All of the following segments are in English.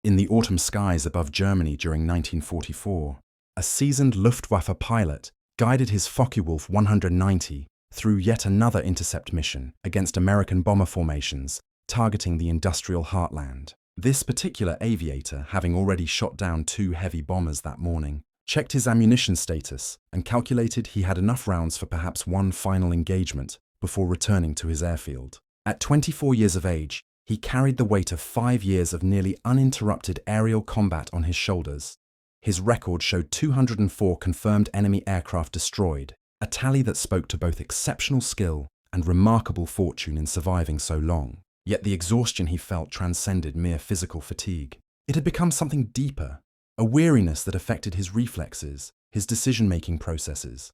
In the autumn skies above Germany during 1944, a seasoned Luftwaffe pilot guided his Focke-Wulf 190 through yet another intercept mission against American bomber formations targeting the industrial heartland. This particular aviator, having already shot down 2 heavy bombers that morning, checked his ammunition status and calculated he had enough rounds for perhaps one final engagement before returning to his airfield. At 24 years of age, he carried the weight of 5 years of nearly uninterrupted aerial combat on his shoulders. His record showed 204 confirmed enemy aircraft destroyed, a tally that spoke to both exceptional skill and remarkable fortune in surviving so long. Yet the exhaustion he felt transcended mere physical fatigue. It had become something deeper, a weariness that affected his reflexes, his decision-making processes,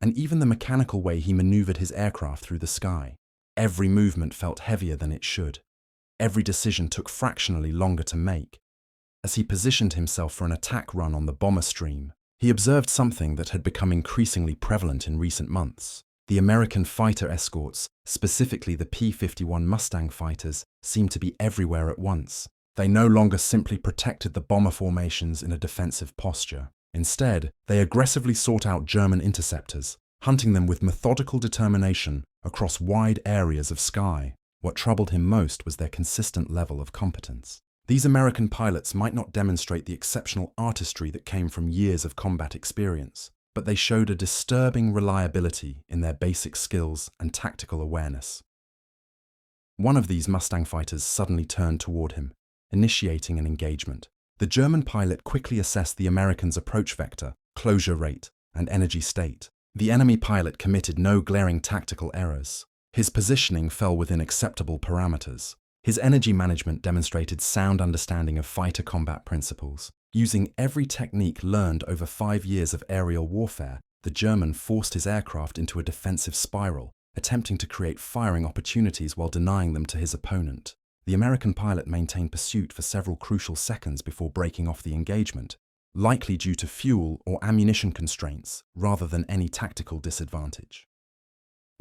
and even the mechanical way he maneuvered his aircraft through the sky. Every movement felt heavier than it should. Every decision took fractionally longer to make. As he positioned himself for an attack run on the bomber stream, he observed something that had become increasingly prevalent in recent months. The American fighter escorts, specifically the P-51 Mustang fighters, seemed to be everywhere at once. They no longer simply protected the bomber formations in a defensive posture. Instead, they aggressively sought out German interceptors, hunting them with methodical determination across wide areas of sky. What troubled him most was their consistent level of competence. These American pilots might not demonstrate the exceptional artistry that came from years of combat experience, but they showed a disturbing reliability in their basic skills and tactical awareness. One of these Mustang fighters suddenly turned toward him, initiating an engagement. The German pilot quickly assessed the American's approach vector, closure rate, and energy state. The enemy pilot committed no glaring tactical errors. His positioning fell within acceptable parameters. His energy management demonstrated sound understanding of fighter combat principles. Using every technique learned over 5 years of aerial warfare, the German forced his aircraft into a defensive spiral, attempting to create firing opportunities while denying them to his opponent. The American pilot maintained pursuit for several crucial seconds before breaking off the engagement, likely due to fuel or ammunition constraints rather than any tactical disadvantage.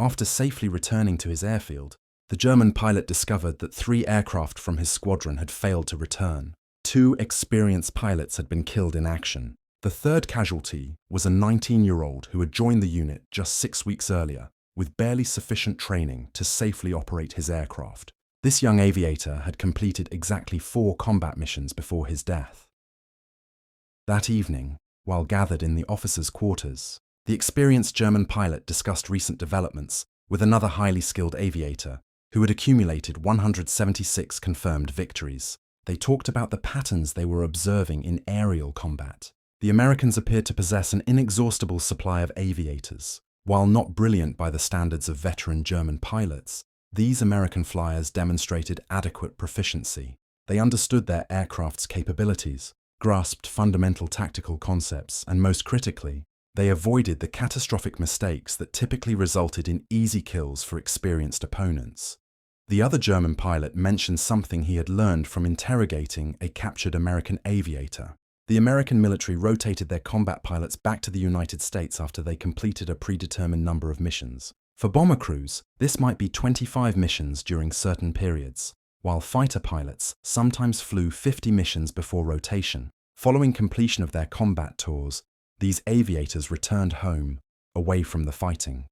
After safely returning to his airfield, the German pilot discovered that 3 aircraft from his squadron had failed to return. 2 experienced pilots had been killed in action. The third casualty was a 19-year-old who had joined the unit just 6 weeks earlier, with barely sufficient training to safely operate his aircraft. This young aviator had completed exactly 4 combat missions before his death. That evening, while gathered in the officers' quarters, the experienced German pilot discussed recent developments with another highly skilled aviator who had accumulated 176 confirmed victories. They talked about the patterns they were observing in aerial combat. The Americans appeared to possess an inexhaustible supply of aviators. While not brilliant by the standards of veteran German pilots, these American flyers demonstrated adequate proficiency. They understood their aircraft's capabilities, grasped fundamental tactical concepts, and most critically, they avoided the catastrophic mistakes that typically resulted in easy kills for experienced opponents. The other German pilot mentioned something he had learned from interrogating a captured American aviator. The American military rotated their combat pilots back to the United States after they completed a predetermined number of missions. For bomber crews, this might be 25 missions during certain periods, while fighter pilots sometimes flew 50 missions before rotation. Following completion of their combat tours, these aviators returned home, away from the fighting.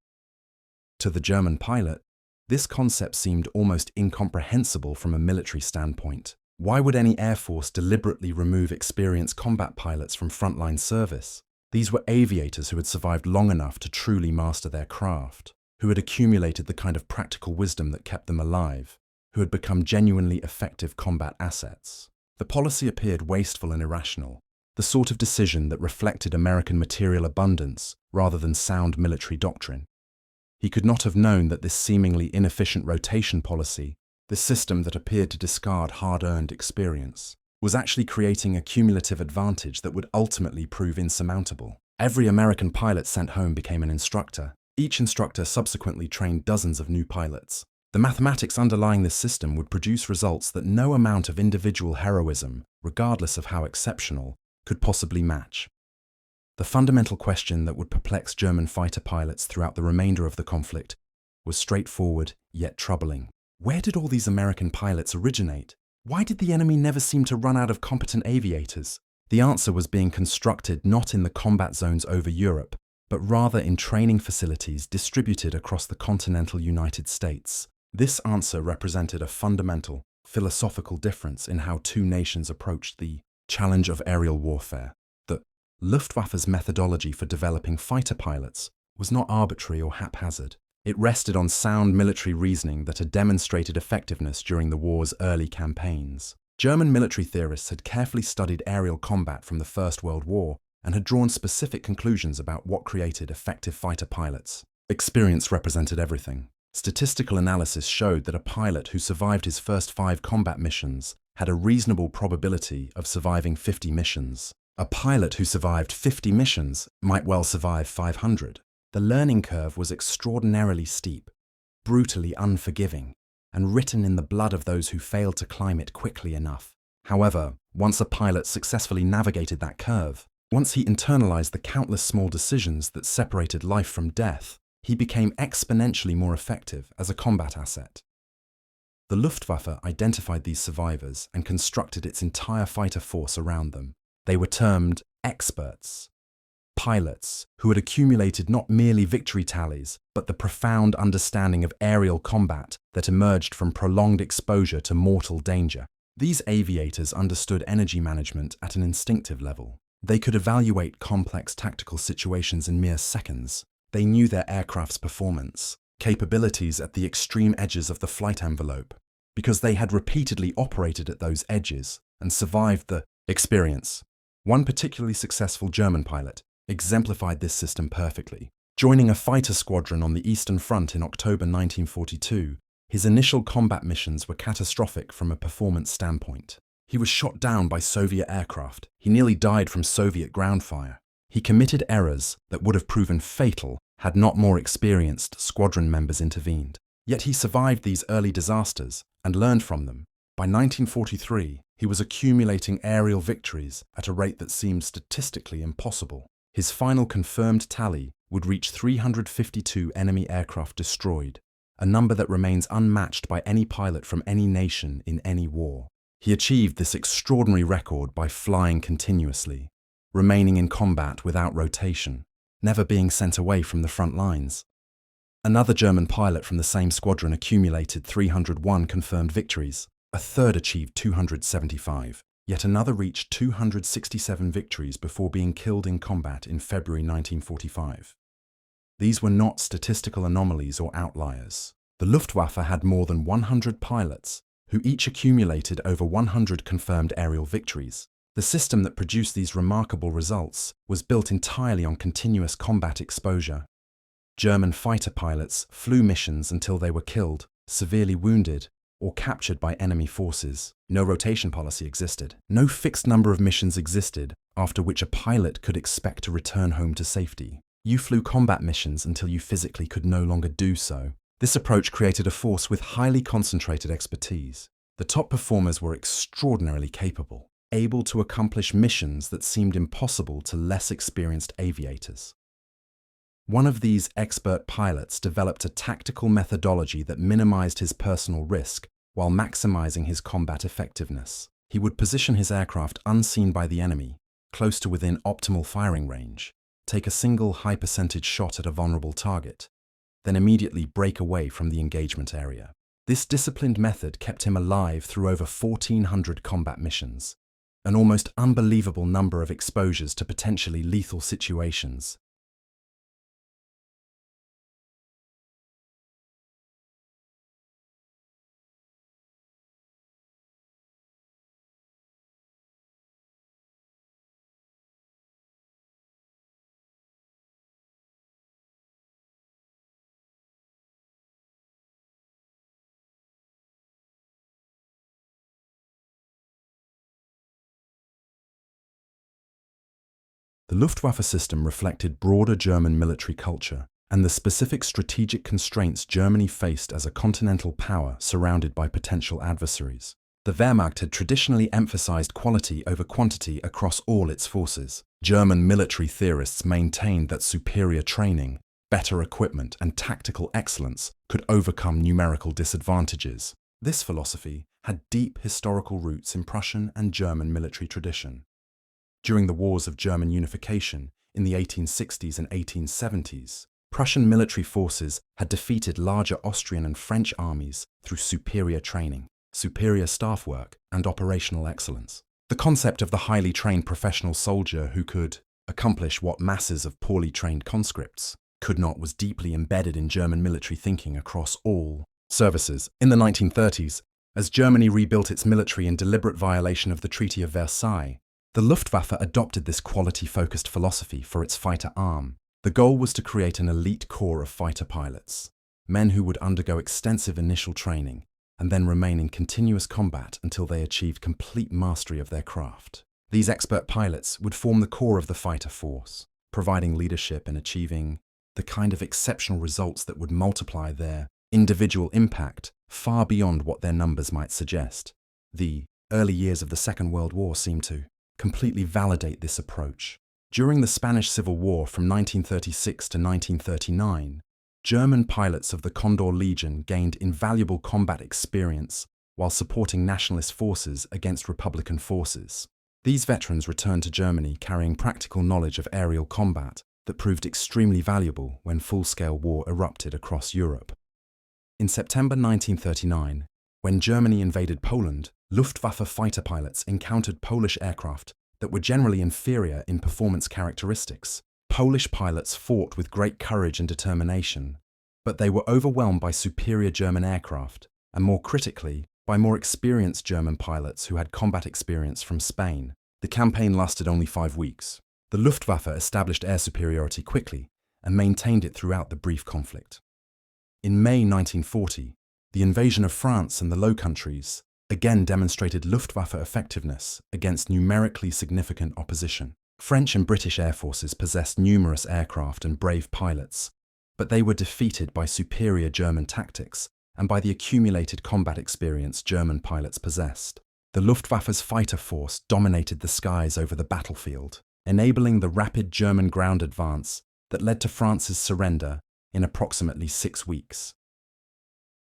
To the German pilot, this concept seemed almost incomprehensible from a military standpoint. Why would any air force deliberately remove experienced combat pilots from frontline service? These were aviators who had survived long enough to truly master their craft, who had accumulated the kind of practical wisdom that kept them alive, who had become genuinely effective combat assets. The policy appeared wasteful and irrational, the sort of decision that reflected American material abundance rather than sound military doctrine. He could not have known that this seemingly inefficient rotation policy, this system that appeared to discard hard-earned experience, was actually creating a cumulative advantage that would ultimately prove insurmountable. Every American pilot sent home became an instructor. Each instructor subsequently trained dozens of new pilots. The mathematics underlying this system would produce results that no amount of individual heroism, regardless of how exceptional, could possibly match. The fundamental question that would perplex German fighter pilots throughout the remainder of the conflict was straightforward yet troubling. Where did all these American pilots originate? Why did the enemy never seem to run out of competent aviators? The answer was being constructed not in the combat zones over Europe, but rather in training facilities distributed across the continental United States. This answer represented a fundamental, philosophical difference in how two nations approached the challenge of aerial warfare. The Luftwaffe's methodology for developing fighter pilots was not arbitrary or haphazard. It rested on sound military reasoning that had demonstrated effectiveness during the war's early campaigns. German military theorists had carefully studied aerial combat from the First World War and had drawn specific conclusions about what created effective fighter pilots. Experience represented everything. Statistical analysis showed that a pilot who survived his first 5 combat missions had a reasonable probability of surviving 50 missions. A pilot who survived 50 missions might well survive 500. The learning curve was extraordinarily steep, brutally unforgiving, and written in the blood of those who failed to climb it quickly enough. However, once a pilot successfully navigated that curve, once he internalized the countless small decisions that separated life from death, he became exponentially more effective as a combat asset. The Luftwaffe identified these survivors and constructed its entire fighter force around them. They were termed experts. Pilots who had accumulated not merely victory tallies, but the profound understanding of aerial combat that emerged from prolonged exposure to mortal danger. These aviators understood energy management at an instinctive level. They could evaluate complex tactical situations in mere seconds. They knew their aircraft's performance, capabilities at the extreme edges of the flight envelope, because they had repeatedly operated at those edges and survived the experience. One particularly successful German pilot exemplified this system perfectly. Joining a fighter squadron on the Eastern Front in October 1942, his initial combat missions were catastrophic from a performance standpoint. He was shot down by Soviet aircraft. He nearly died from Soviet ground fire. He committed errors that would have proven fatal had not more experienced squadron members intervened. Yet he survived these early disasters and learned from them. By 1943, he was accumulating aerial victories at a rate that seemed statistically impossible. His final confirmed tally would reach 352 enemy aircraft destroyed, a number that remains unmatched by any pilot from any nation in any war. He achieved this extraordinary record by flying continuously, remaining in combat without rotation, never being sent away from the front lines. Another German pilot from the same squadron accumulated 301 confirmed victories. A third achieved 275. Yet another reached 267 victories before being killed in combat in February 1945. These were not statistical anomalies or outliers. The Luftwaffe had more than 100 pilots, who each accumulated over 100 confirmed aerial victories. The system that produced these remarkable results was built entirely on continuous combat exposure. German fighter pilots flew missions until they were killed, severely wounded, or captured by enemy forces. No rotation policy existed. No fixed number of missions existed after which a pilot could expect to return home to safety. You flew combat missions until you physically could no longer do so. This approach created a force with highly concentrated expertise. The top performers were extraordinarily capable, able to accomplish missions that seemed impossible to less experienced aviators. One of these expert pilots developed a tactical methodology that minimized his personal risk while maximizing his combat effectiveness. He would position his aircraft unseen by the enemy, close to within optimal firing range, take a single high-percentage shot at a vulnerable target, then immediately break away from the engagement area. This disciplined method kept him alive through over 1,400 combat missions, an almost unbelievable number of exposures to potentially lethal situations. The Luftwaffe system reflected broader German military culture and the specific strategic constraints Germany faced as a continental power surrounded by potential adversaries. The Wehrmacht had traditionally emphasized quality over quantity across all its forces. German military theorists maintained that superior training, better equipment, and tactical excellence could overcome numerical disadvantages. This philosophy had deep historical roots in Prussian and German military tradition. During the wars of German unification in the 1860s and 1870s, Prussian military forces had defeated larger Austrian and French armies through superior training, superior staff work, and operational excellence. The concept of the highly trained professional soldier who could accomplish what masses of poorly trained conscripts could not was deeply embedded in German military thinking across all services. In the 1930s, as Germany rebuilt its military in deliberate violation of the Treaty of Versailles, the Luftwaffe adopted this quality-focused philosophy for its fighter arm. The goal was to create an elite corps of fighter pilots, men who would undergo extensive initial training and then remain in continuous combat until they achieved complete mastery of their craft. These expert pilots would form the core of the fighter force, providing leadership and achieving the kind of exceptional results that would multiply their individual impact far beyond what their numbers might suggest. The early years of the Second World War seem to completely validate this approach. During the Spanish Civil War from 1936 to 1939, German pilots of the Condor Legion gained invaluable combat experience while supporting nationalist forces against Republican forces. These veterans returned to Germany carrying practical knowledge of aerial combat that proved extremely valuable when full-scale war erupted across Europe. In September 1939, when Germany invaded Poland, Luftwaffe fighter pilots encountered Polish aircraft that were generally inferior in performance characteristics. Polish pilots fought with great courage and determination, but they were overwhelmed by superior German aircraft, and more critically, by more experienced German pilots who had combat experience from Spain. The campaign lasted only 5 weeks. The Luftwaffe established air superiority quickly and maintained it throughout the brief conflict. In May 1940, the invasion of France and the Low Countries again demonstrated Luftwaffe effectiveness against numerically significant opposition. French and British air forces possessed numerous aircraft and brave pilots, but they were defeated by superior German tactics and by the accumulated combat experience German pilots possessed. The Luftwaffe's fighter force dominated the skies over the battlefield, enabling the rapid German ground advance that led to France's surrender in approximately 6 weeks.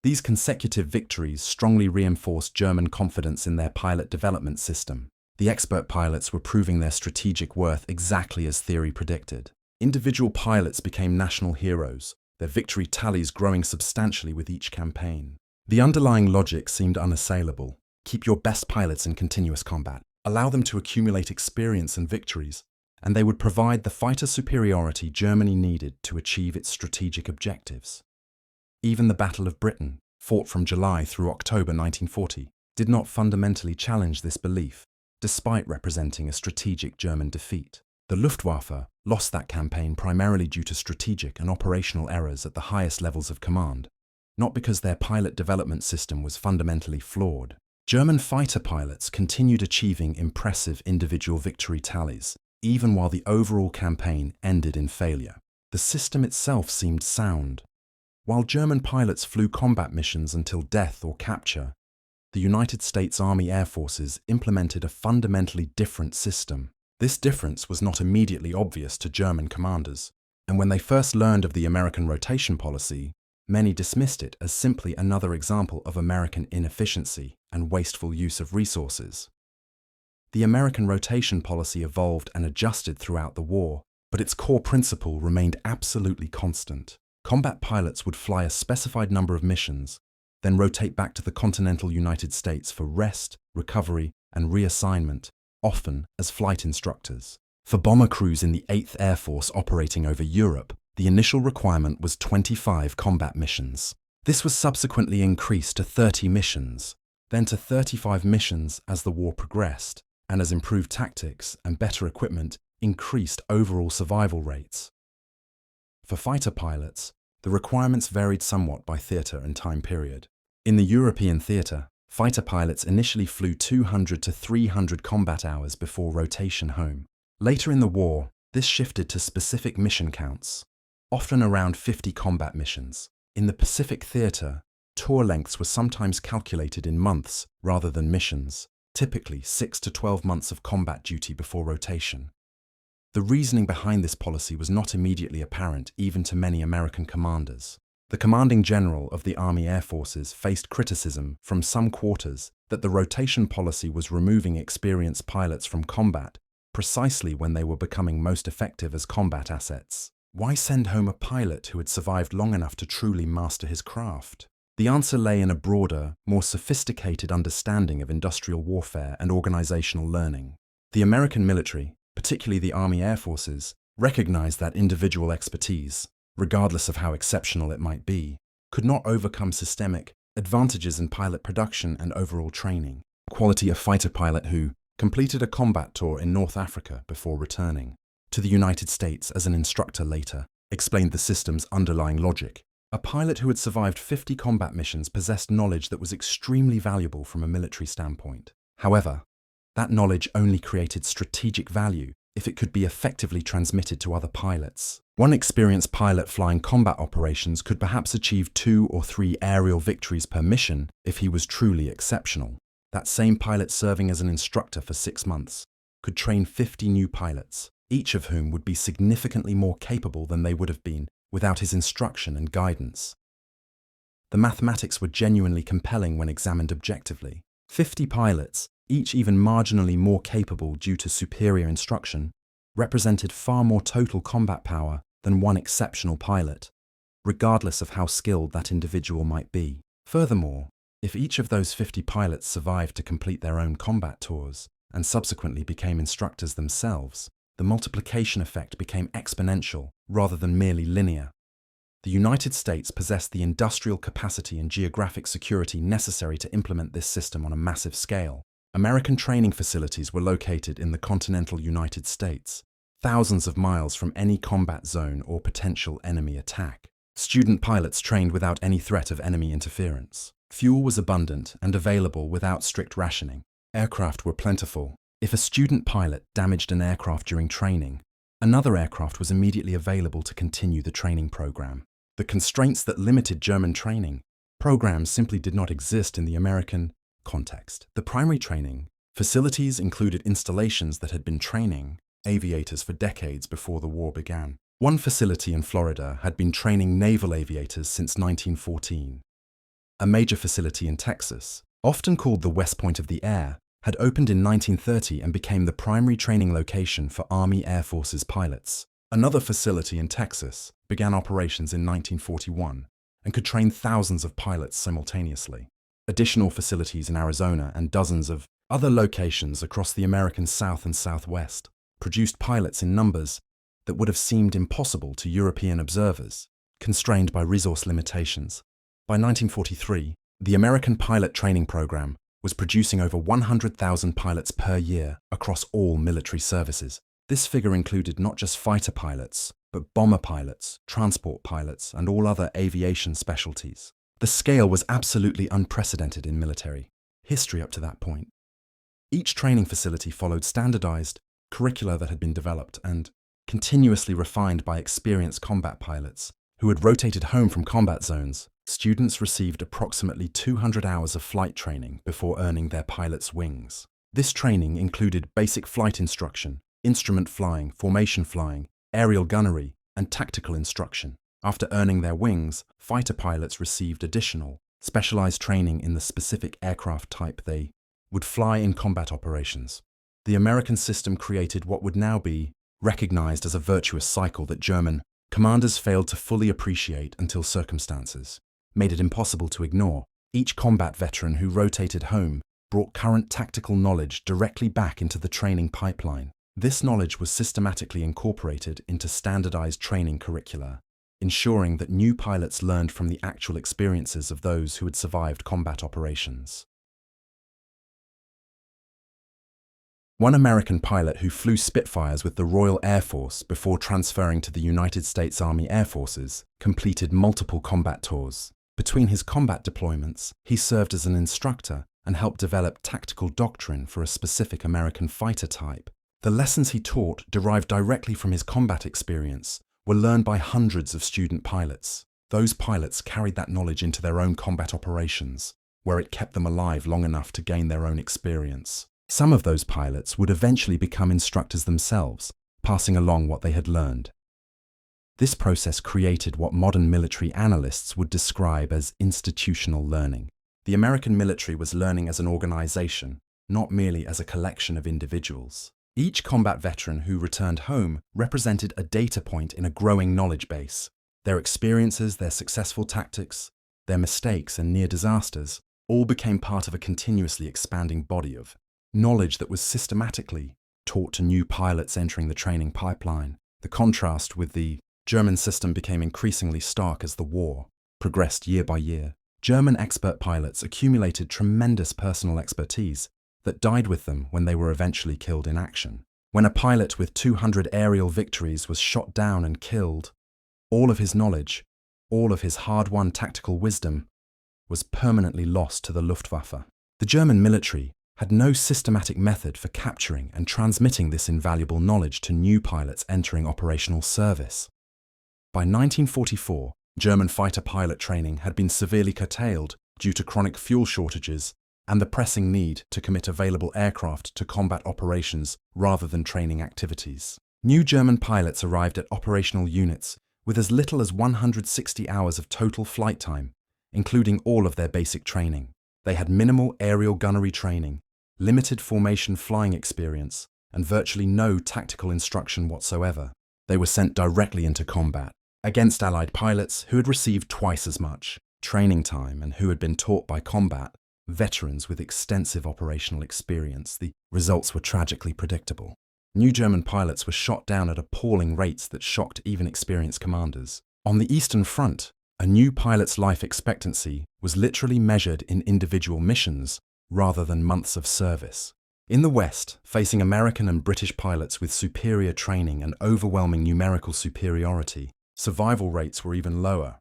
These consecutive victories strongly reinforced German confidence in their pilot development system. The expert pilots were proving their strategic worth exactly as theory predicted. Individual pilots became national heroes, their victory tallies growing substantially with each campaign. The underlying logic seemed unassailable. Keep your best pilots in continuous combat. Allow them to accumulate experience and victories, and they would provide the fighter superiority Germany needed to achieve its strategic objectives. Even the Battle of Britain, fought from July through October 1940, did not fundamentally challenge this belief, despite representing a strategic German defeat. The Luftwaffe lost that campaign primarily due to strategic and operational errors at the highest levels of command, not because their pilot development system was fundamentally flawed. German fighter pilots continued achieving impressive individual victory tallies, even while the overall campaign ended in failure. The system itself seemed sound. While German pilots flew combat missions until death or capture, the United States Army Air Forces implemented a fundamentally different system. This difference was not immediately obvious to German commanders, and when they first learned of the American rotation policy, many dismissed it as simply another example of American inefficiency and wasteful use of resources. The American rotation policy evolved and adjusted throughout the war, but its core principle remained absolutely constant. Combat pilots would fly a specified number of missions, then rotate back to the continental United States for rest, recovery, and reassignment, often as flight instructors. For bomber crews in the 8th Air Force operating over Europe, the initial requirement was 25 combat missions. This was subsequently increased to 30 missions, then to 35 missions as the war progressed, and as improved tactics and better equipment increased overall survival rates. For fighter pilots, the requirements varied somewhat by theatre and time period. In the European theatre, fighter pilots initially flew 200 to 300 combat hours before rotation home. Later in the war, this shifted to specific mission counts, often around 50 combat missions. In the Pacific theatre, tour lengths were sometimes calculated in months rather than missions, typically 6 to 12 months of combat duty before rotation. The reasoning behind this policy was not immediately apparent even to many American commanders. The commanding general of the Army Air Forces faced criticism from some quarters that the rotation policy was removing experienced pilots from combat precisely when they were becoming most effective as combat assets. Why send home a pilot who had survived long enough to truly master his craft? The answer lay in a broader, more sophisticated understanding of industrial warfare and organizational learning. The American military, particularly the Army Air Forces, recognized that individual expertise, regardless of how exceptional it might be, could not overcome systemic advantages in pilot production and overall training. Quality a fighter pilot who completed a combat tour in North Africa before returning to the United States as an instructor later explained the system's underlying logic. A pilot who had survived 50 combat missions possessed knowledge that was extremely valuable from a military standpoint. However, that knowledge only created strategic value if it could be effectively transmitted to other pilots. One experienced pilot flying combat operations could perhaps achieve 2 or 3 aerial victories per mission if he was truly exceptional. That same pilot serving as an instructor for 6 months could train 50 new pilots, each of whom would be significantly more capable than they would have been without his instruction and guidance. The mathematics were genuinely compelling when examined objectively. 50 pilots, each even marginally more capable due to superior instruction, represented far more total combat power than one exceptional pilot, regardless of how skilled that individual might be. Furthermore, if each of those 50 pilots survived to complete their own combat tours and subsequently became instructors themselves, the multiplication effect became exponential rather than merely linear. The United States possessed the industrial capacity and geographic security necessary to implement this system on a massive scale. American training facilities were located in the continental United States, thousands of miles from any combat zone or potential enemy attack. Student pilots trained without any threat of enemy interference. Fuel was abundant and available without strict rationing. Aircraft were plentiful. If a student pilot damaged an aircraft during training, another aircraft was immediately available to continue the training program. The constraints that limited German training programs simply did not exist in the American context. The primary training facilities included installations that had been training aviators for decades before the war began. One facility in Florida had been training naval aviators since 1914. A major facility in Texas, often called the West Point of the Air, had opened in 1930 and became the primary training location for Army Air Forces pilots. Another facility in Texas began operations in 1941 and could train thousands of pilots simultaneously. Additional facilities in Arizona and dozens of other locations across the American South and Southwest produced pilots in numbers that would have seemed impossible to European observers, constrained by resource limitations. By 1943, the American pilot training program was producing over 100,000 pilots per year across all military services. This figure included not just fighter pilots, but bomber pilots, transport pilots, and all other aviation specialties. The scale was absolutely unprecedented in military history up to that point. Each training facility followed standardized curricula that had been developed and continuously refined by experienced combat pilots who had rotated home from combat zones. Students received approximately 200 hours of flight training before earning their pilot's wings. This training included basic flight instruction, instrument flying, formation flying, aerial gunnery, and tactical instruction. After earning their wings, fighter pilots received additional, specialized training in the specific aircraft type they would fly in combat operations. The American system created what would now be recognized as a virtuous cycle that German commanders failed to fully appreciate until circumstances made it impossible to ignore. Each combat veteran who rotated home brought current tactical knowledge directly back into the training pipeline. This knowledge was systematically incorporated into standardized training curricula, ensuring that new pilots learned from the actual experiences of those who had survived combat operations. One American pilot who flew Spitfires with the Royal Air Force before transferring to the United States Army Air Forces completed multiple combat tours. Between his combat deployments, he served as an instructor and helped develop tactical doctrine for a specific American fighter type. The lessons he taught, derived directly from his combat experience, were learned by hundreds of student pilots. Those pilots carried that knowledge into their own combat operations, where it kept them alive long enough to gain their own experience. Some of those pilots would eventually become instructors themselves, passing along what they had learned. This process created what modern military analysts would describe as institutional learning. The American military was learning as an organization, not merely as a collection of individuals. Each combat veteran who returned home represented a data point in a growing knowledge base. Their experiences, their successful tactics, their mistakes and near disasters all became part of a continuously expanding body of knowledge that was systematically taught to new pilots entering the training pipeline. The contrast with the German system became increasingly stark as the war progressed year by year. German expert pilots accumulated tremendous personal expertise that died with them when they were eventually killed in action. When a pilot with 200 aerial victories was shot down and killed, all of his knowledge, all of his hard-won tactical wisdom, was permanently lost to the Luftwaffe. The German military had no systematic method for capturing and transmitting this invaluable knowledge to new pilots entering operational service. By 1944, German fighter pilot training had been severely curtailed due to chronic fuel shortages and the pressing need to commit available aircraft to combat operations rather than training activities. New German pilots arrived at operational units with as little as 160 hours of total flight time, including all of their basic training. They had minimal aerial gunnery training, limited formation flying experience, and virtually no tactical instruction whatsoever. They were sent directly into combat against Allied pilots who had received twice as much training time and who had been taught by combat veterans with extensive operational experience. The results were tragically predictable. New German pilots were shot down at appalling rates that shocked even experienced commanders. On the Eastern Front, a new pilot's life expectancy was literally measured in individual missions rather than months of service. In the West, facing American and British pilots with superior training and overwhelming numerical superiority, survival rates were even lower.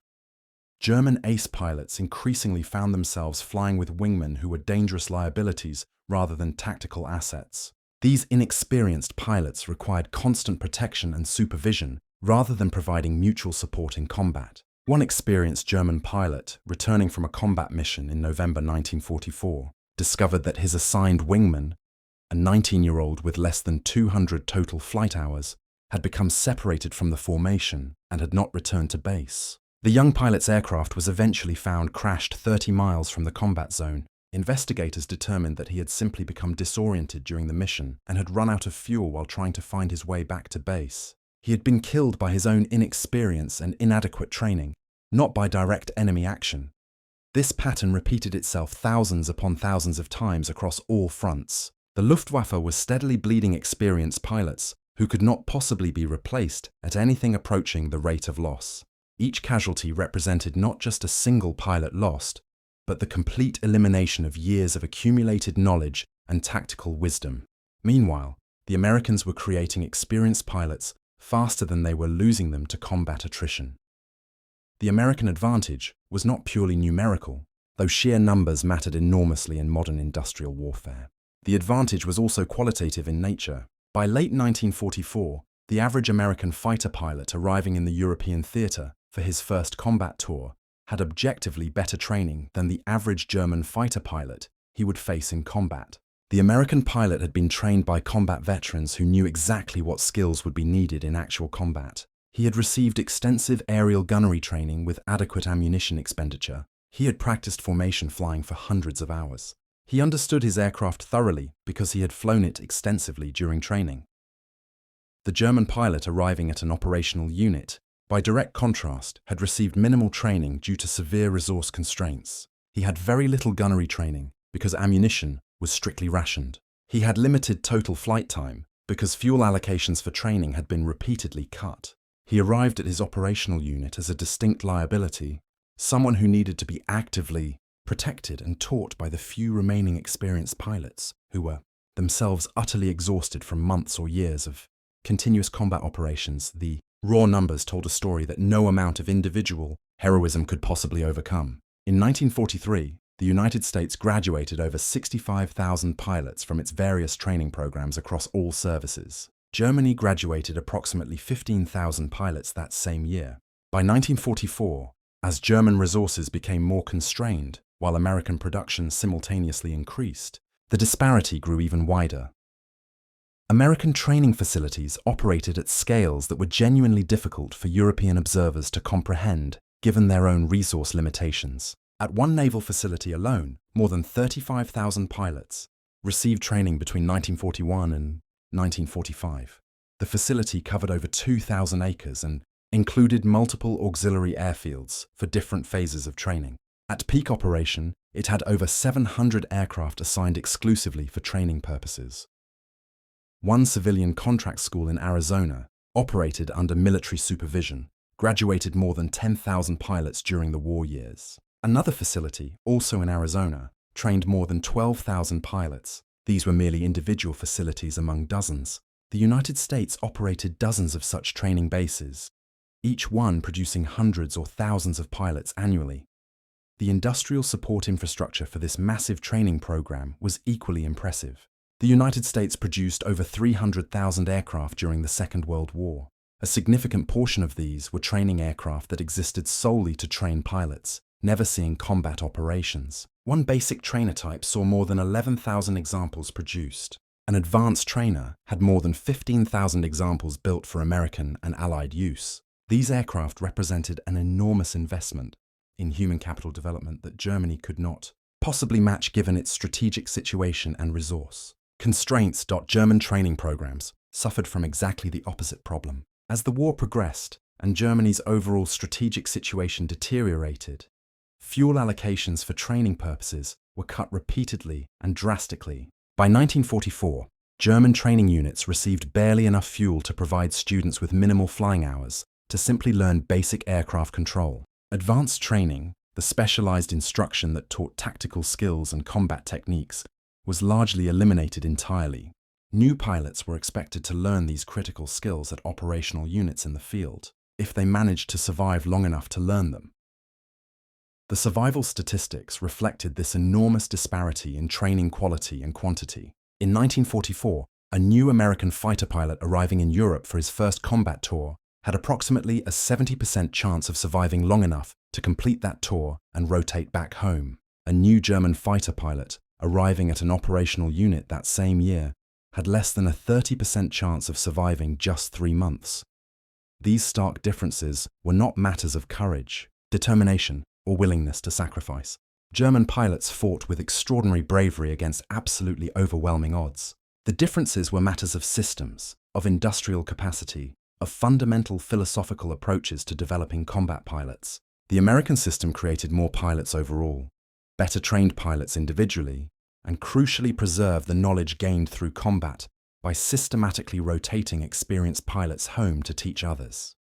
German ace pilots increasingly found themselves flying with wingmen who were dangerous liabilities rather than tactical assets. These inexperienced pilots required constant protection and supervision rather than providing mutual support in combat. One experienced German pilot, returning from a combat mission in November 1944, discovered that his assigned wingman, a 19-year-old with less than 200 total flight hours, had become separated from the formation and had not returned to base. The young pilot's aircraft was eventually found crashed 30 miles from the combat zone. Investigators determined that he had simply become disoriented during the mission and had run out of fuel while trying to find his way back to base. He had been killed by his own inexperience and inadequate training, not by direct enemy action. This pattern repeated itself thousands upon thousands of times across all fronts. The Luftwaffe was steadily bleeding experienced pilots who could not possibly be replaced at anything approaching the rate of loss. Each casualty represented not just a single pilot lost, but the complete elimination of years of accumulated knowledge and tactical wisdom. Meanwhile, the Americans were creating experienced pilots faster than they were losing them to combat attrition. The American advantage was not purely numerical, though sheer numbers mattered enormously in modern industrial warfare. The advantage was also qualitative in nature. By late 1944, the average American fighter pilot arriving in the European theater for his first combat tour had objectively better training than the average German fighter pilot he would face in combat. The American pilot had been trained by combat veterans who knew exactly what skills would be needed in actual combat. He had received extensive aerial gunnery training with adequate ammunition expenditure. He had practiced formation flying for hundreds of hours. He understood his aircraft thoroughly because he had flown it extensively during training. The German pilot arriving at an operational unit, by direct contrast, had received minimal training due to severe resource constraints. He had very little gunnery training because ammunition was strictly rationed. He had limited total flight time because fuel allocations for training had been repeatedly cut. He arrived at his operational unit as a distinct liability, someone who needed to be actively protected and taught by the few remaining experienced pilots who were themselves utterly exhausted from months or years of continuous combat operations. The raw numbers told a story that no amount of individual heroism could possibly overcome. In 1943, the United States graduated over 65,000 pilots from its various training programs across all services. Germany graduated approximately 15,000 pilots that same year. By 1944, as German resources became more constrained while American production simultaneously increased, the disparity grew even wider. American training facilities operated at scales that were genuinely difficult for European observers to comprehend, given their own resource limitations. At one naval facility alone, more than 35,000 pilots received training between 1941 and 1945. The facility covered over 2,000 acres and included multiple auxiliary airfields for different phases of training. At peak operation, it had over 700 aircraft assigned exclusively for training purposes. One civilian contract school in Arizona, operated under military supervision, graduated more than 10,000 pilots during the war years. Another facility, also in Arizona, trained more than 12,000 pilots. These were merely individual facilities among dozens. The United States operated dozens of such training bases, each one producing hundreds or thousands of pilots annually. The industrial support infrastructure for this massive training program was equally impressive. The United States produced over 300,000 aircraft during the Second World War. A significant portion of these were training aircraft that existed solely to train pilots, never seeing combat operations. One basic trainer type saw more than 11,000 examples produced. An advanced trainer had more than 15,000 examples built for American and Allied use. These aircraft represented an enormous investment in human capital development that Germany could not possibly match given its strategic situation and resource constraints. German training programs suffered from exactly the opposite problem. As the war progressed and Germany's overall strategic situation deteriorated, fuel allocations for training purposes were cut repeatedly and drastically. By 1944, German training units received barely enough fuel to provide students with minimal flying hours to simply learn basic aircraft control. Advanced training, the specialized instruction that taught tactical skills and combat techniques, was largely eliminated entirely. New pilots were expected to learn these critical skills at operational units in the field, if they managed to survive long enough to learn them. The survival statistics reflected this enormous disparity in training quality and quantity. In 1944, a new American fighter pilot arriving in Europe for his first combat tour had approximately a 70% chance of surviving long enough to complete that tour and rotate back home. A new German fighter pilot arriving at an operational unit that same year had less than a 30% chance of surviving just 3 months. These stark differences were not matters of courage, determination, or willingness to sacrifice. German pilots fought with extraordinary bravery against absolutely overwhelming odds. The differences were matters of systems, of industrial capacity, of fundamental philosophical approaches to developing combat pilots. The American system created more pilots overall, better trained pilots individually, and crucially preserved the knowledge gained through combat by systematically rotating experienced pilots home to teach others.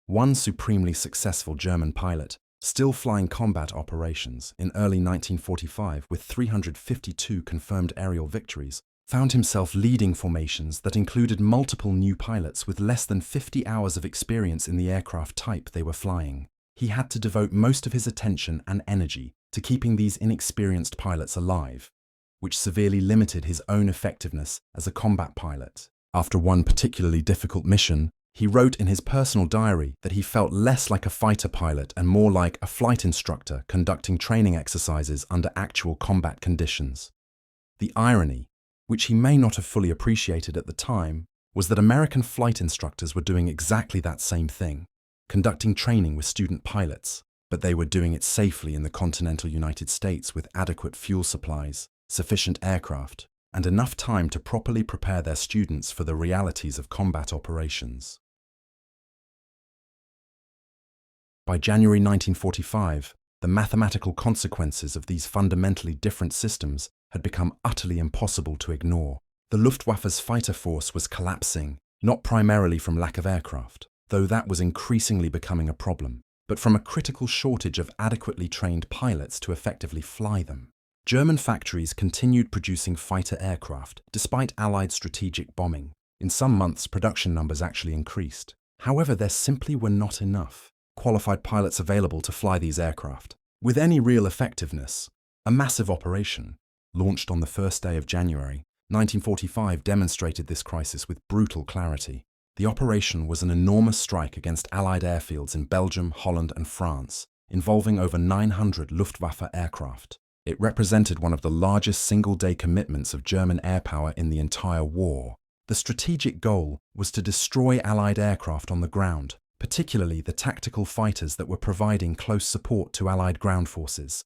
One supremely successful German pilot, still flying combat operations in early 1945 with 352 confirmed aerial victories, found himself leading formations that included multiple new pilots with less than 50 hours of experience in the aircraft type they were flying. He had to devote most of his attention and energy to keeping these inexperienced pilots alive, which severely limited his own effectiveness as a combat pilot. After one particularly difficult mission, he wrote in his personal diary that he felt less like a fighter pilot and more like a flight instructor conducting training exercises under actual combat conditions. The irony, which he may not have fully appreciated at the time, was that American flight instructors were doing exactly that same thing, conducting training with student pilots, but they were doing it safely in the continental United States with adequate fuel supplies, sufficient aircraft, and enough time to properly prepare their students for the realities of combat operations. By January 1945, the mathematical consequences of these fundamentally different systems had become utterly impossible to ignore. The Luftwaffe's fighter force was collapsing, not primarily from lack of aircraft, though that was increasingly becoming a problem, but from a critical shortage of adequately trained pilots to effectively fly them. German factories continued producing fighter aircraft, despite Allied strategic bombing. In some months, production numbers actually increased. However, there simply were not enough qualified pilots available to fly these aircraft. With any real effectiveness, a massive operation, launched on the first day of January 1945, demonstrated this crisis with brutal clarity. The operation was an enormous strike against Allied airfields in Belgium, Holland, and France, involving over 900 Luftwaffe aircraft. It represented one of the largest single-day commitments of German air power in the entire war. The strategic goal was to destroy Allied aircraft on the ground, particularly the tactical fighters that were providing close support to Allied ground forces.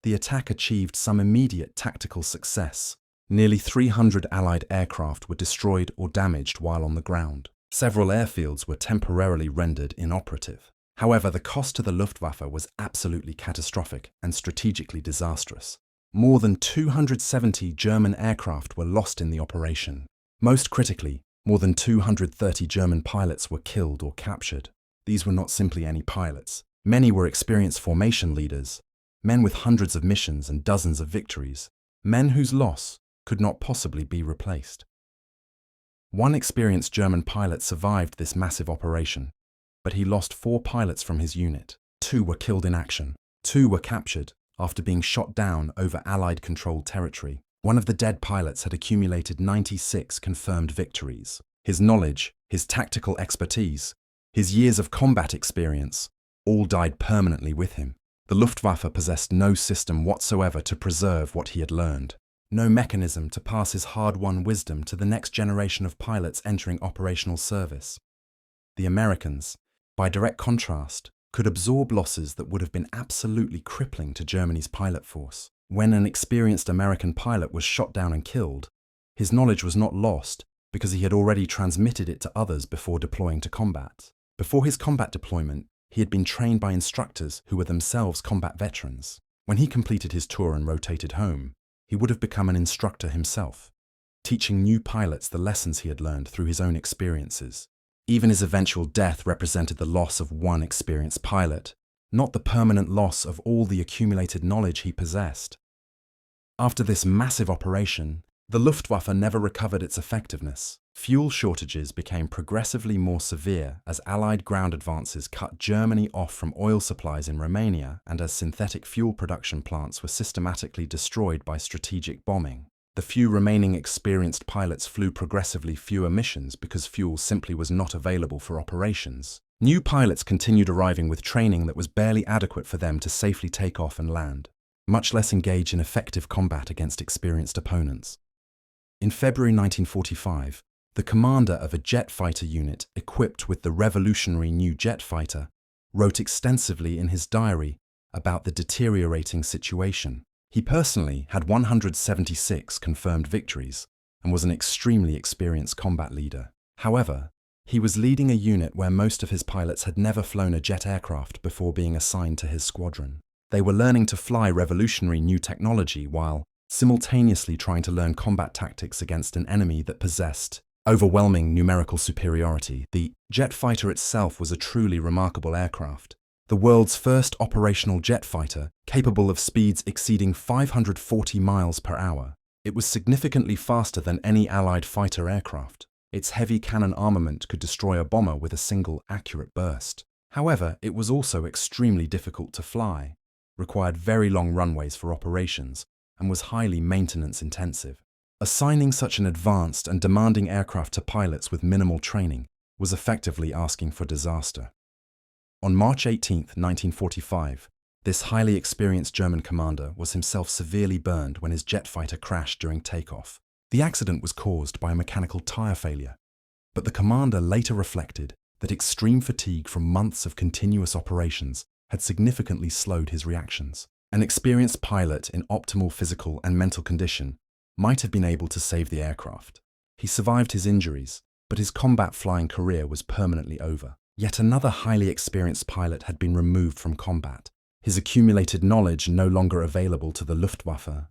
The attack achieved some immediate tactical success. Nearly 300 Allied aircraft were destroyed or damaged while on the ground. Several airfields were temporarily rendered inoperative. However, the cost to the Luftwaffe was absolutely catastrophic and strategically disastrous. More than 270 German aircraft were lost in the operation. Most critically, more than 230 German pilots were killed or captured. These were not simply any pilots. Many were experienced formation leaders, men with hundreds of missions and dozens of victories, men whose loss could not possibly be replaced. One experienced German pilot survived this massive operation, but he lost 4 pilots from his unit. 2 were killed in action. 2 were captured after being shot down over Allied-controlled territory. One of the dead pilots had accumulated 96 confirmed victories. His knowledge, his tactical expertise, his years of combat experience, all died permanently with him. The Luftwaffe possessed no system whatsoever to preserve what he had learned. No mechanism to pass his hard-won wisdom to the next generation of pilots entering operational service. The Americans, by direct contrast, could absorb losses that would have been absolutely crippling to Germany's pilot force. When an experienced American pilot was shot down and killed, his knowledge was not lost because he had already transmitted it to others before deploying to combat. Before his combat deployment, he had been trained by instructors who were themselves combat veterans. When he completed his tour and rotated home, he would have become an instructor himself, teaching new pilots the lessons he had learned through his own experiences. Even his eventual death represented the loss of one experienced pilot, not the permanent loss of all the accumulated knowledge he possessed. After this massive operation, the Luftwaffe never recovered its effectiveness. Fuel shortages became progressively more severe as Allied ground advances cut Germany off from oil supplies in Romania and as synthetic fuel production plants were systematically destroyed by strategic bombing. The few remaining experienced pilots flew progressively fewer missions because fuel simply was not available for operations. New pilots continued arriving with training that was barely adequate for them to safely take off and land, much less engage in effective combat against experienced opponents. In February 1945, the commander of a jet fighter unit equipped with the revolutionary new jet fighter wrote extensively in his diary about the deteriorating situation. He personally had 176 confirmed victories and was an extremely experienced combat leader. However, he was leading a unit where most of his pilots had never flown a jet aircraft before being assigned to his squadron. They were learning to fly revolutionary new technology while simultaneously trying to learn combat tactics against an enemy that possessed overwhelming numerical superiority. The jet fighter itself was a truly remarkable aircraft. The world's first operational jet fighter, capable of speeds exceeding 540 miles per hour. It was significantly faster than any Allied fighter aircraft. Its heavy cannon armament could destroy a bomber with a single accurate burst. However, it was also extremely difficult to fly, required very long runways for operations, and was highly maintenance intensive. Assigning such an advanced and demanding aircraft to pilots with minimal training was effectively asking for disaster. On March 18, 1945, this highly experienced German commander was himself severely burned when his jet fighter crashed during takeoff. The accident was caused by a mechanical tire failure, but the commander later reflected that extreme fatigue from months of continuous operations had significantly slowed his reactions. An experienced pilot in optimal physical and mental condition might have been able to save the aircraft. He survived his injuries, but his combat flying career was permanently over. Yet another highly experienced pilot had been removed from combat, his accumulated knowledge no longer available to the Luftwaffe.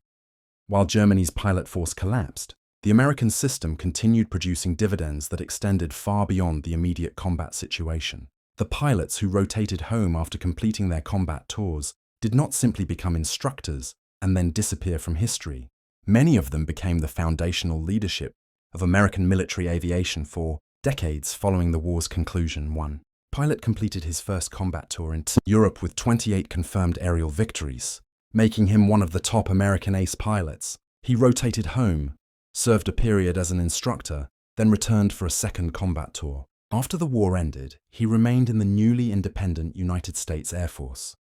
While Germany's pilot force collapsed, the American system continued producing dividends that extended far beyond the immediate combat situation. The pilots who rotated home after completing their combat tours did not simply become instructors and then disappear from history. Many of them became the foundational leadership of American military aviation for decades following the war's conclusion. One pilot completed his first combat tour in Europe with 28 confirmed aerial victories, making him one of the top American ace pilots. He rotated home, served a period as an instructor, then returned for a second combat tour. After the war ended, he remained in the newly independent United States Air Force.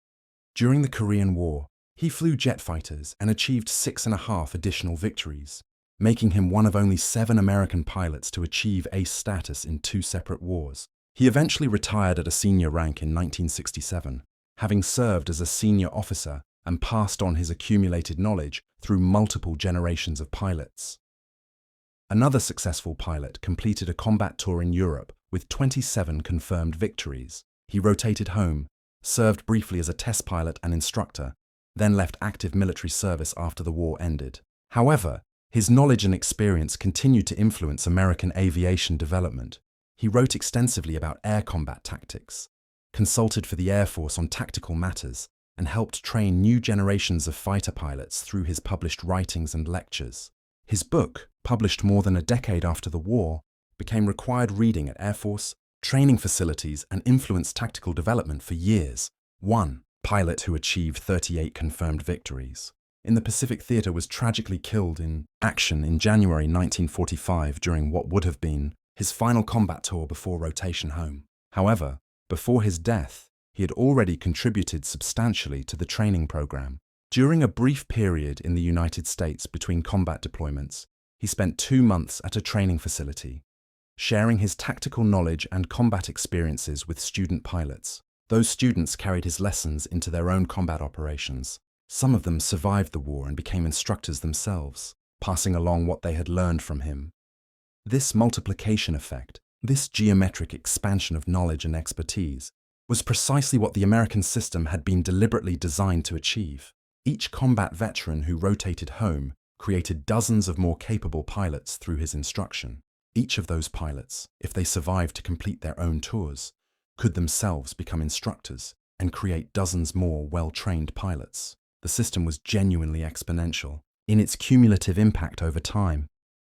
During the Korean War, he flew jet fighters and achieved 6.5 additional victories, making him one of only 7 American pilots to achieve ace status in 2 separate wars. He eventually retired at a senior rank in 1967, having served as a senior officer and passed on his accumulated knowledge through multiple generations of pilots. Another successful pilot completed a combat tour in Europe with 27 confirmed victories. He rotated home, served briefly as a test pilot and instructor, then left active military service after the war ended. However, his knowledge and experience continued to influence American aviation development. He wrote extensively about air combat tactics, consulted for the Air Force on tactical matters, and helped train new generations of fighter pilots through his published writings and lectures. His book, published more than a decade after the war, became required reading at Air Force, training facilities, and influenced tactical development for years. 1. Pilot who achieved 38 confirmed victories. In the Pacific Theater was tragically killed in action in January 1945 during what would have been his final combat tour before rotation home. However, before his death, he had already contributed substantially to the training program. During a brief period in the United States between combat deployments, he spent 2 months at a training facility, sharing his tactical knowledge and combat experiences with student pilots. Those students carried his lessons into their own combat operations. Some of them survived the war and became instructors themselves, passing along what they had learned from him. This multiplication effect, this geometric expansion of knowledge and expertise, was precisely what the American system had been deliberately designed to achieve. Each combat veteran who rotated home created dozens of more capable pilots through his instruction. Each of those pilots, if they survived to complete their own tours, could themselves become instructors and create dozens more well-trained pilots. The system was genuinely exponential in its cumulative impact over time.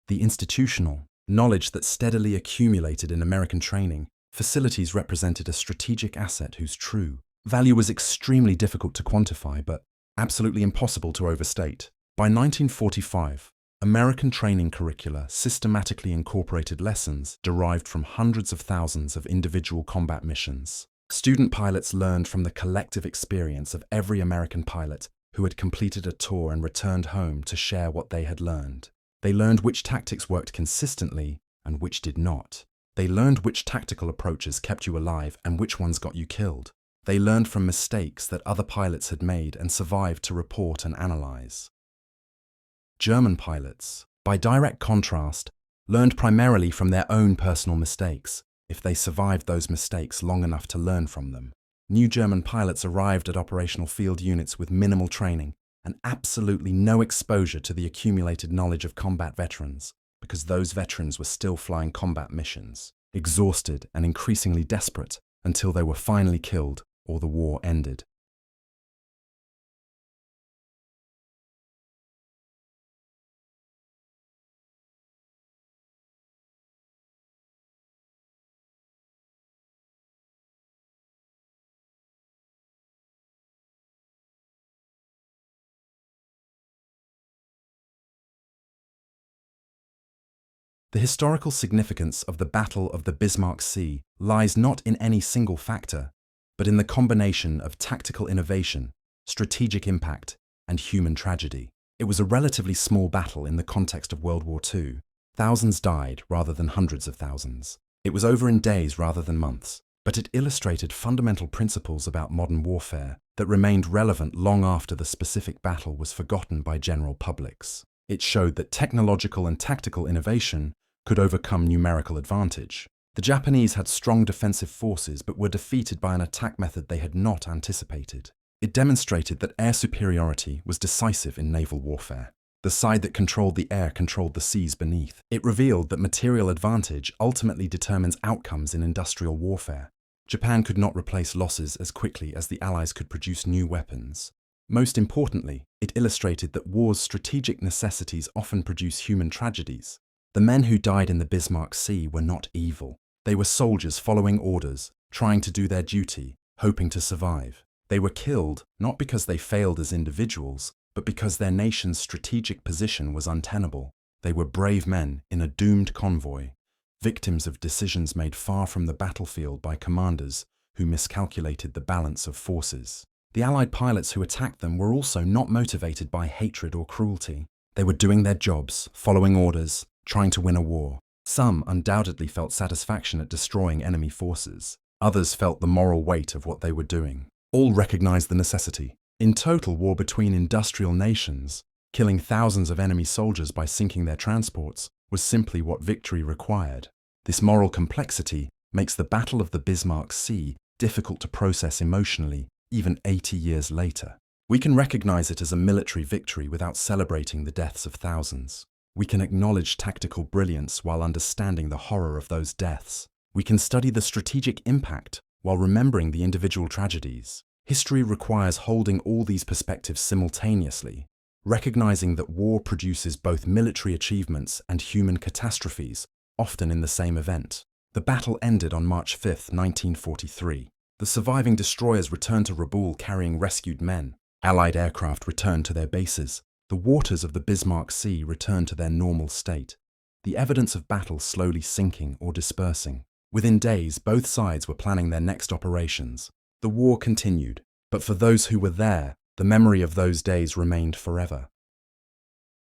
The institutional knowledge that steadily accumulated in American training facilities represented a strategic asset whose true value was extremely difficult to quantify but absolutely impossible to overstate. By 1945, American training curricula systematically incorporated lessons derived from hundreds of thousands of individual combat missions. Student pilots learned from the collective experience of every American pilot who had completed a tour and returned home to share what they had learned. They learned which tactics worked consistently and which did not. They learned which tactical approaches kept you alive and which ones got you killed. They learned from mistakes that other pilots had made and survived to report and analyze. German pilots, by direct contrast, learned primarily from their own personal mistakes, if they survived those mistakes long enough to learn from them. New German pilots arrived at operational field units with minimal training and absolutely no exposure to the accumulated knowledge of combat veterans, because those veterans were still flying combat missions, exhausted and increasingly desperate until they were finally killed or the war ended. The historical significance of the Battle of the Bismarck Sea lies not in any single factor, but in the combination of tactical innovation, strategic impact, and human tragedy. It was a relatively small battle in the context of World War II. Thousands died rather than hundreds of thousands. It was over in days rather than months, but it illustrated fundamental principles about modern warfare that remained relevant long after the specific battle was forgotten by general publics. It showed that technological and tactical innovation could overcome numerical advantage. The Japanese had strong defensive forces but were defeated by an attack method they had not anticipated. It demonstrated that air superiority was decisive in naval warfare. The side that controlled the air controlled the seas beneath. It revealed that material advantage ultimately determines outcomes in industrial warfare. Japan could not replace losses as quickly as the Allies could produce new weapons. Most importantly, it illustrated that war's strategic necessities often produce human tragedies. The men who died in the Bismarck Sea were not evil. They were soldiers following orders, trying to do their duty, hoping to survive. They were killed not because they failed as individuals, but because their nation's strategic position was untenable. They were brave men in a doomed convoy, victims of decisions made far from the battlefield by commanders who miscalculated the balance of forces. The Allied pilots who attacked them were also not motivated by hatred or cruelty. They were doing their jobs, following orders, trying to win a war. Some undoubtedly felt satisfaction at destroying enemy forces. Others felt the moral weight of what they were doing. All recognized the necessity. In total, war between industrial nations, killing thousands of enemy soldiers by sinking their transports, was simply what victory required. This moral complexity makes the Battle of the Bismarck Sea difficult to process emotionally, even 80 years later. We can recognize it as a military victory without celebrating the deaths of thousands. We can acknowledge tactical brilliance while understanding the horror of those deaths. We can study the strategic impact while remembering the individual tragedies. History requires holding all these perspectives simultaneously, recognizing that war produces both military achievements and human catastrophes, often in the same event. The battle ended on March 5, 1943. The surviving destroyers returned to Rabaul carrying rescued men. Allied aircraft returned to their bases. The waters of the Bismarck Sea returned to their normal state. The evidence of battle slowly sinking or dispersing. Within days, both sides were planning their next operations. The war continued, but for those who were there, the memory of those days remained forever.